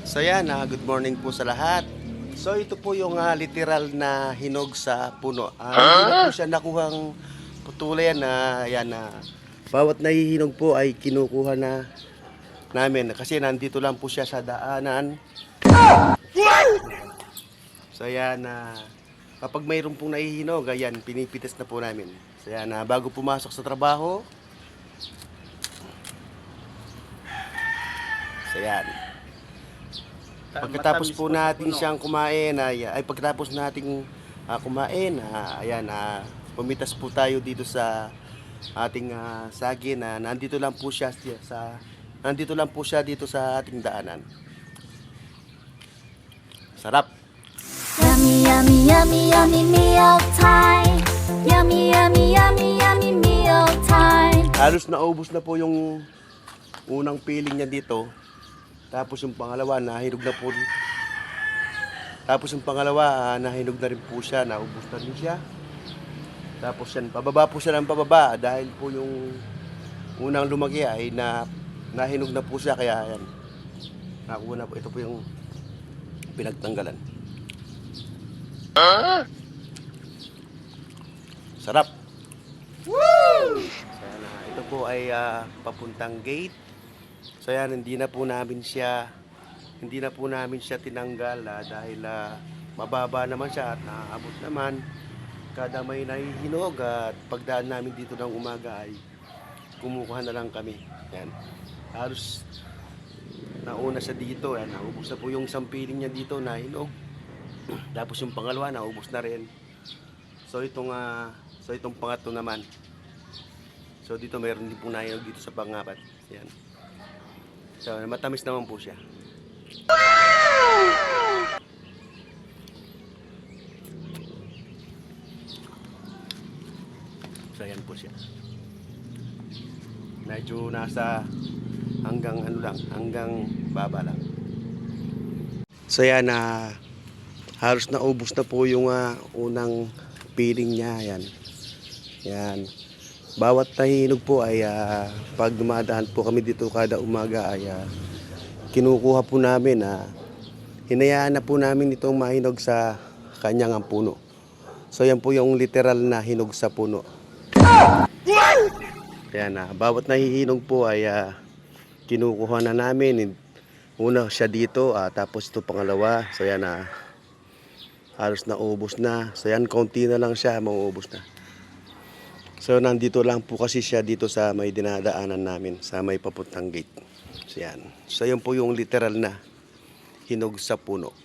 So yan, good morning po sa lahat. So ito po yung literal na hinog sa puno. Hindi na po siya nakuhang putulan na bawat nahihinog po ay kinukuha na namin kasi nandito lang po siya sa daanan. So yan, kapag mayroon pong nahihinog, ayan, pinipitas na po namin. So yan, bago pumasok sa trabaho. So yan. Pagkatapos po natin siyang kumain, pagkatapos nating kumain, pumitas po tayo dito sa ating saging na nandito lang po siya dito sa ating daanan. Sarap. Yummy, yummy, yummy, yummy meal time. Yummy, yummy, yummy, yummy meal time. Halos naubos na po yung unang piling niya dito. Tapos yung pangalawa, nahinog na po. Tapos yung pangalawa, nahinog na rin po siya, naubos na rin siya. Tapos yan, pababa po siya ng pababa dahil po yung unang lumaki ay nahinog na po siya, kaya yan. Nakuha na po, ito po yung pinagtanggalan. Sarap! Woo! Ito po ay papuntang gate. So yan, hindi na po namin siya tinanggal dahil mababa naman siya at naaabot naman. Kada may nahihinog at pagdaan namin dito ng umaga ay kumukuha na lang kami. Yan. Halos nauna siya dito, yan, naubos na po yung isang piling niya dito na hinog. Tapos yung pangalawa naubos na rin. So itong pangatlo naman. So dito mayroon din po nahinog dito sa pangapat. Yan. So, matamis naman po siya. So, ayan po siya. Medyo nasa hanggang hanggang baba lang. So, yan, halos naubos na po yung unang piling niya. Yan. Yan. Bawat nahihinog po ay pag dumadaan po kami dito kada umaga ay kinukuha po namin, hinayaan na po namin itong mahinog sa kanyang puno. So yan po yung literal na hinog sa puno. Yan, bawat nahihinog po ay kinukuha na namin. Una siya dito, tapos ito pangalawa. So yan, halos naubos na. So yan, konti na lang siya, mauubos na. So nandito lang po kasi siya dito sa may dinadaanan namin, sa may papuntang gate. So yan. So yun po yung literal na hinog sa puno.